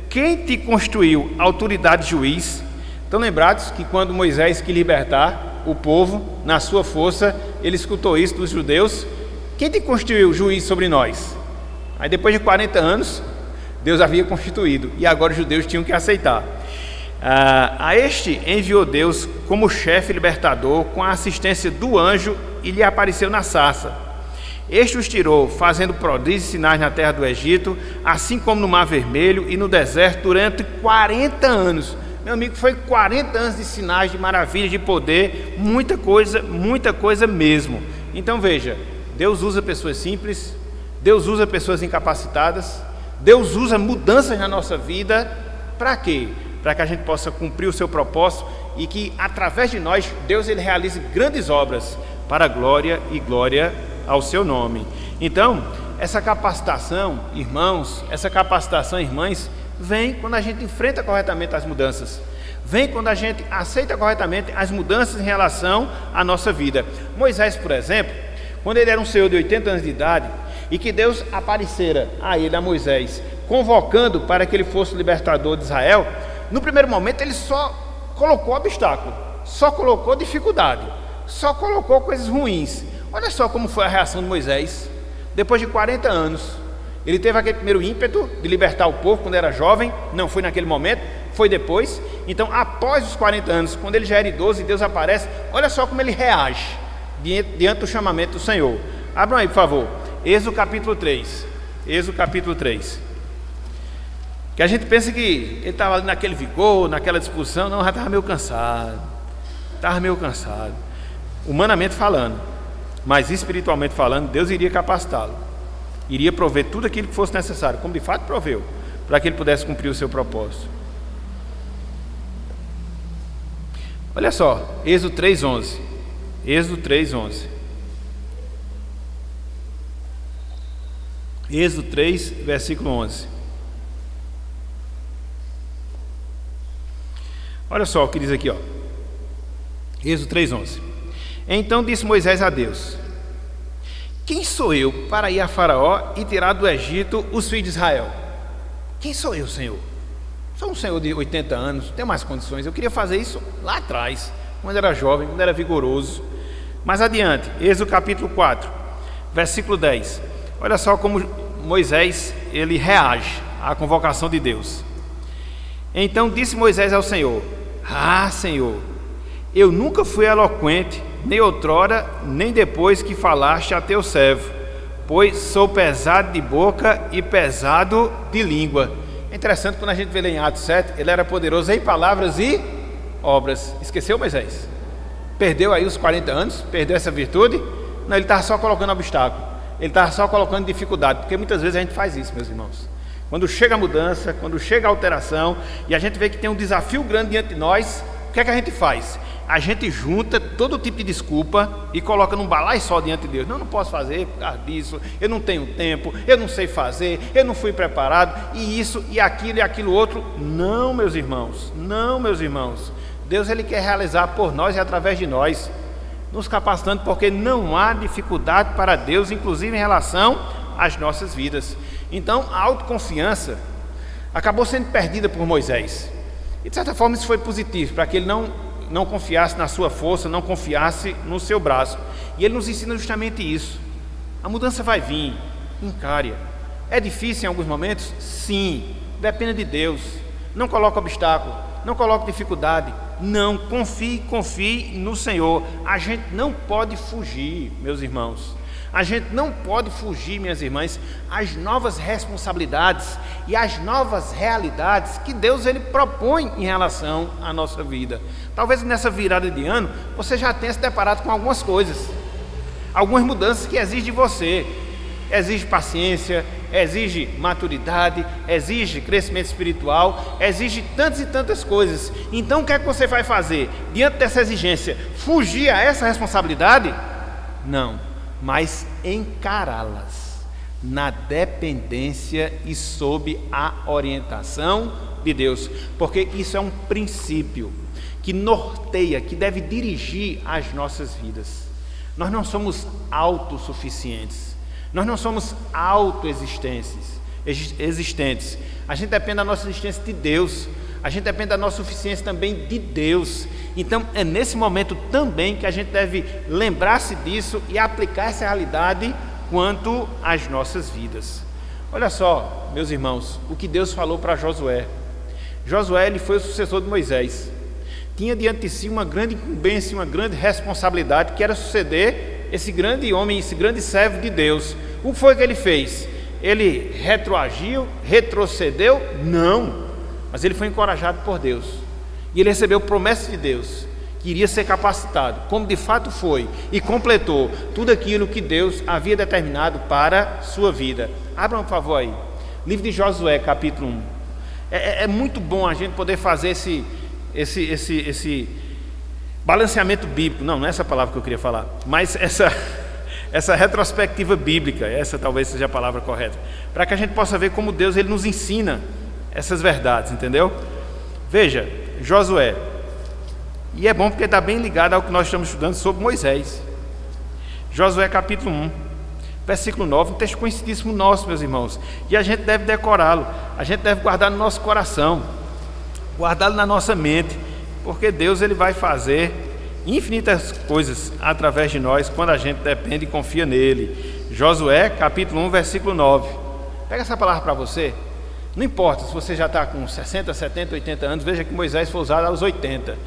quem te constituiu autoridade juiz? Estão lembrados que quando Moisés quis libertar o povo, na sua força, ele escutou isso dos judeus: quem te constituiu juiz sobre nós? Aí depois de 40 anos, Deus havia constituído, e agora os judeus tinham que aceitar. A este enviou Deus como chefe libertador, com a assistência do anjo, e lhe apareceu na sarça. Este os tirou, fazendo prodígios e sinais na terra do Egito, assim como no Mar Vermelho e no deserto, durante 40 anos. Meu amigo, foi 40 anos de sinais, de maravilha, de poder, muita coisa mesmo. Então veja, Deus usa pessoas simples, Deus usa pessoas incapacitadas, Deus usa mudanças na nossa vida. Para quê? Para que a gente possa cumprir o seu propósito e que através de nós, Deus ele realize grandes obras para a glória e glória ao seu nome. Então, essa capacitação, irmãos, irmãs, vem quando a gente enfrenta corretamente as mudanças. Vem quando a gente aceita corretamente as mudanças em relação à nossa vida. Moisés, por exemplo, quando ele era um senhor de 80 anos de idade, e que Deus aparecera a ele, a Moisés, convocando para que ele fosse o libertador de Israel, no primeiro momento ele só colocou obstáculo, só colocou dificuldade, só colocou coisas ruins. Olha só como foi a reação de Moisés. Depois de 40 anos, ele teve aquele primeiro ímpeto de libertar o povo quando era jovem, não foi naquele momento, foi depois. Então, após os 40 anos, quando ele já era idoso e Deus aparece, olha só como ele reage diante do chamamento do Senhor. Abram aí, por favor, Êxodo capítulo 3. Êxodo capítulo 3. Que a gente pensa que ele estava ali naquele vigor, naquela discussão. Não, já estava meio cansado. Humanamente falando, mas espiritualmente falando, Deus iria capacitá-lo, iria prover tudo aquilo que fosse necessário, como de fato proveu, para que ele pudesse cumprir o seu propósito. Olha só, Êxodo 3:11. Êxodo 3:11. Êxodo 3, versículo 11. Olha só o que diz aqui, ó. Êxodo 3:11. Então disse Moisés a Deus: quem sou eu para ir a Faraó e tirar do Egito os filhos de Israel? Quem sou eu, Senhor? Sou um senhor de 80 anos, não tenho mais condições. Eu queria fazer isso lá atrás, quando era jovem, quando era vigoroso. Mais adiante, Êxodo capítulo 4, versículo 10. Olha só como Moisés ele reage à convocação de Deus. Então disse Moisés ao Senhor: Senhor, eu nunca fui eloquente, nem outrora, nem depois que falaste a teu servo, pois sou pesado de boca e pesado de língua. É interessante, quando a gente vê lá em Atos 7, ele era poderoso em palavras e obras. Esqueceu, Moisés? Perdeu aí os 40 anos, perdeu essa virtude? Não, ele estava só colocando obstáculo, ele estava só colocando dificuldade, porque muitas vezes a gente faz isso, meus irmãos. Quando chega a mudança, quando chega a alteração, e a gente vê que tem um desafio grande diante de nós, o que é que a gente faz? A gente junta todo tipo de desculpa e coloca num balaio só diante de Deus. Não posso fazer por causa disso, eu não tenho tempo, eu não sei fazer, eu não fui preparado, e isso, e aquilo outro. Não, meus irmãos, Deus ele quer realizar por nós e através de nós, nos capacitando, porque não há dificuldade para Deus, inclusive em relação às nossas vidas. Então a autoconfiança acabou sendo perdida por Moisés, e de certa forma isso foi positivo, para que ele não confiasse na sua força, não confiasse no seu braço. E ele nos ensina justamente isso. A mudança vai vir, encare-a. É difícil em alguns momentos? Sim, depende de Deus. Não coloque obstáculo, não coloque dificuldade. Não, confie no Senhor. A gente não pode fugir, meus irmãos. A gente não pode fugir, minhas irmãs, às novas responsabilidades e às novas realidades que Deus ele propõe em relação à nossa vida. Talvez nessa virada de ano você já tenha se deparado com algumas coisas, algumas mudanças que exigem de você. exige paciência, exige maturidade, exige crescimento espiritual, exige tantas e tantas coisas. Então o que é que você vai fazer diante dessa exigência? Fugir a essa responsabilidade? Não, mas encará-las na dependência e sob a orientação de Deus, porque isso é um princípio que norteia, que deve dirigir as nossas vidas. Nós não somos autossuficientes, nós não somos existentes. A gente depende da nossa existência de Deus, a gente depende da nossa suficiência também de Deus. Então é nesse momento também que a gente deve lembrar-se disso e aplicar essa realidade quanto às nossas vidas. Olha só, meus irmãos, o que Deus falou para Josué. Josué, ele foi o sucessor de Moisés. Tinha diante de si uma grande incumbência, uma grande responsabilidade, que era suceder esse grande homem, esse grande servo de Deus. O que foi que ele fez? Ele retroagiu, retrocedeu? Não, mas ele foi encorajado por Deus, e ele recebeu promessa de Deus, que iria ser capacitado, como de fato foi, e completou tudo aquilo que Deus havia determinado para a sua vida. Abram, por favor, aí, livro de Josué, capítulo 1. É muito bom a gente poder fazer esse balanceamento bíblico. Não é essa palavra que eu queria falar, mas essa retrospectiva bíblica, essa talvez seja a palavra correta, para que a gente possa ver como Deus ele nos ensina essas verdades, entendeu? Veja, Josué, e é bom porque está bem ligado ao que nós estamos estudando sobre Moisés. Josué capítulo 1, versículo 9, um texto conhecidíssimo nosso, meus irmãos, e a gente deve decorá-lo, a gente deve guardar no nosso coração, guardá-lo na nossa mente, porque Deus ele vai fazer infinitas coisas através de nós quando a gente depende e confia nele. Josué capítulo 1, versículo 9. Pega essa palavra para você. Não importa se você já está com 60, 70, 80 anos, veja que Moisés foi usado aos 80.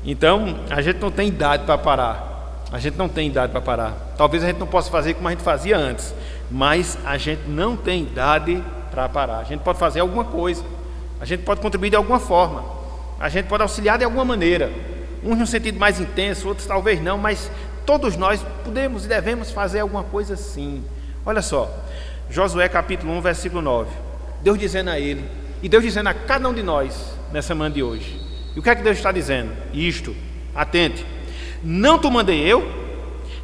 Então, a gente não tem idade para parar. A gente não tem idade para parar. Talvez a gente não possa fazer como a gente fazia antes, mas a gente não tem idade para parar. A gente pode fazer alguma coisa, a gente pode contribuir de alguma forma, a gente pode auxiliar de alguma maneira. Uns num sentido mais intenso, outros talvez não, mas todos nós podemos e devemos fazer alguma coisa sim. Olha só, Josué capítulo 1, versículo 9. Deus dizendo a ele, e Deus dizendo a cada um de nós nessa manhã de hoje. E o que é que Deus está dizendo? Isto, atente: não te mandei eu?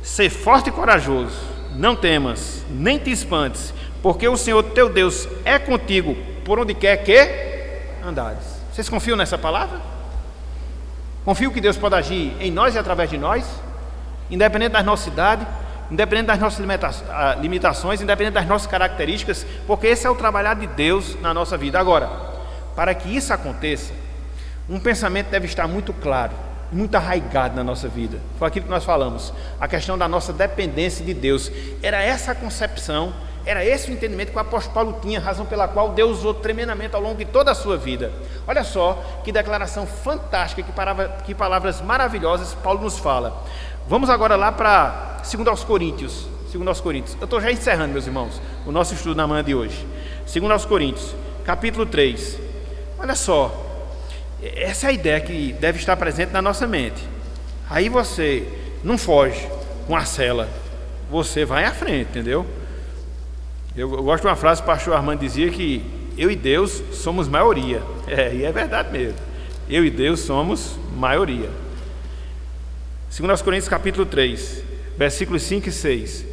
Ser forte e corajoso, não temas, nem te espantes, porque o Senhor teu Deus é contigo por onde quer que andares. Vocês confiam nessa palavra? Confiam que Deus pode agir em nós e através de nós, independente da nossa idade, independente das nossas limitações, independente das nossas características, porque esse é o trabalhar de Deus na nossa vida. Agora, para que isso aconteça, um pensamento deve estar muito claro, muito arraigado na nossa vida. Foi aquilo que nós falamos, a questão da nossa dependência de Deus. Era essa a concepção, era esse o entendimento que o apóstolo Paulo tinha, razão pela qual Deus usou tremendamente ao longo de toda a sua vida. Olha só que declaração fantástica, que palavras maravilhosas Paulo nos fala. Vamos agora lá para 2 Coríntios. Eu estou já encerrando, meus irmãos, o nosso estudo na manhã de hoje. 2 Coríntios, capítulo 3. Olha só, essa é a ideia que deve estar presente na nossa mente. Aí você não foge com a cela, você vai à frente, entendeu? Eu gosto de uma frase que o pastor Armando dizia, que eu e Deus somos maioria. E é verdade mesmo. Eu e Deus somos maioria. 2 Coríntios capítulo 3, versículos 5 e 6.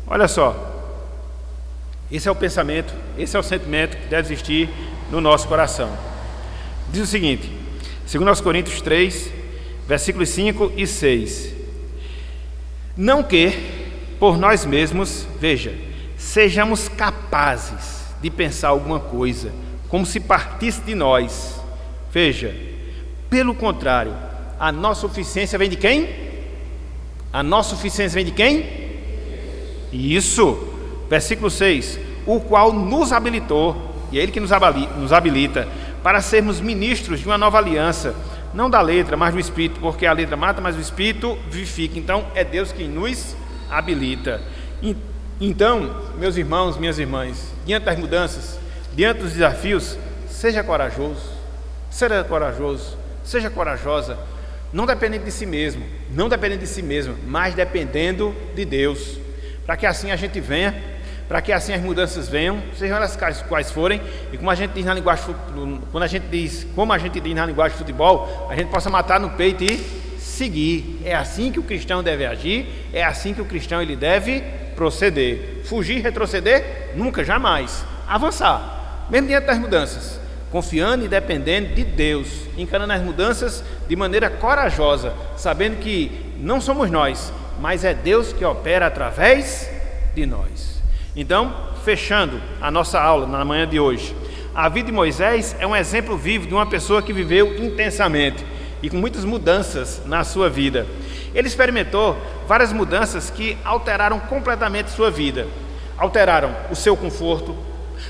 Olha só, esse é o pensamento, esse é o sentimento que deve existir no nosso coração. Diz o seguinte, 2 Coríntios 3, versículos 5 e 6. Não que por nós mesmos, veja, sejamos capazes de pensar alguma coisa, como se partisse de nós. Veja, pelo contrário, a nossa suficiência vem de quem? A nossa suficiência vem de quem? Isso, versículo 6, o qual nos habilitou, e é Ele que nos habilita, para sermos ministros de uma nova aliança, não da letra, mas do Espírito, porque a letra mata, mas o Espírito vivifica. Então, é Deus quem nos habilita. Então, meus irmãos, minhas irmãs, diante das mudanças, diante dos desafios, seja corajoso, seja corajosa, não dependendo de si mesmo, mas dependendo de Deus, para que assim a gente venha para que assim as mudanças venham, sejam elas quais forem, e como a gente diz na linguagem de futebol, a gente possa matar no peito e seguir. É assim que o cristão deve agir, é assim que o cristão ele deve proceder. Fugir, retroceder? Nunca, jamais. Avançar, mesmo diante das mudanças, confiando e dependendo de Deus, encarando as mudanças de maneira corajosa, sabendo que não somos nós, mas é Deus que opera através de nós. Então, fechando a nossa aula na manhã de hoje, a vida de Moisés é um exemplo vivo de uma pessoa que viveu intensamente e com muitas mudanças na sua vida. Ele experimentou várias mudanças que alteraram completamente sua vida, alteraram o seu conforto,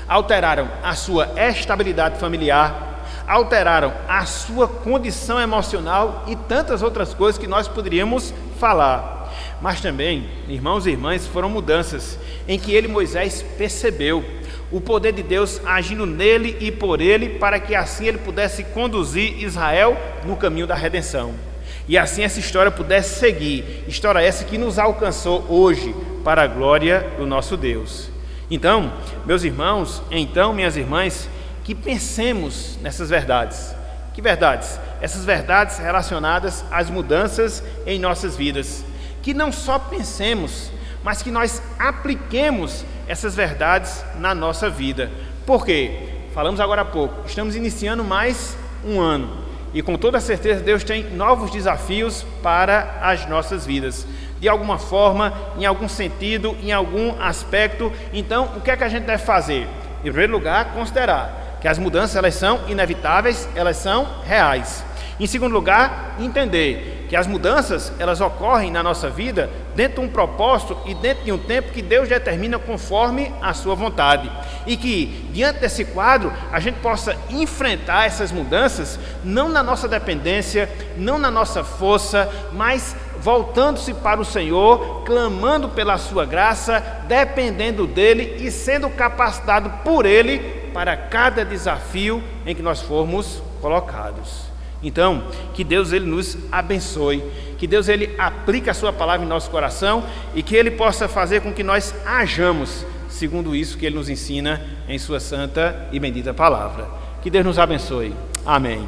alteraram a sua estabilidade familiar, alteraram a sua condição emocional e tantas outras coisas que nós poderíamos falar. Mas também, irmãos e irmãs, foram mudanças em que Moisés, percebeu o poder de Deus agindo nele e por ele, para que assim ele pudesse conduzir Israel no caminho da redenção. E assim essa história pudesse seguir, história essa que nos alcançou hoje para a glória do nosso Deus. Então, meus irmãos, minhas irmãs, que pensemos nessas verdades. Que verdades? Essas verdades relacionadas às mudanças em nossas vidas. Que não só pensemos, mas que nós apliquemos essas verdades na nossa vida. Por quê? Falamos agora há pouco, estamos iniciando mais um ano. E com toda certeza Deus tem novos desafios para as nossas vidas. De alguma forma, em algum sentido, em algum aspecto. Então, o que é que a gente deve fazer? Em primeiro lugar, considerar que as mudanças elas são inevitáveis, elas são reais. Em segundo lugar, entender que as mudanças elas ocorrem na nossa vida dentro de um propósito e dentro de um tempo que Deus determina conforme a sua vontade. E que, diante desse quadro, a gente possa enfrentar essas mudanças não na nossa dependência, não na nossa força, mas voltando-se para o Senhor, clamando pela sua graça, dependendo dele e sendo capacitado por ele para cada desafio em que nós formos colocados. Então, que Deus ele nos abençoe, que Deus ele aplique a sua palavra em nosso coração e que ele possa fazer com que nós hajamos segundo isso que ele nos ensina em sua santa e bendita palavra. Que Deus nos abençoe. Amém.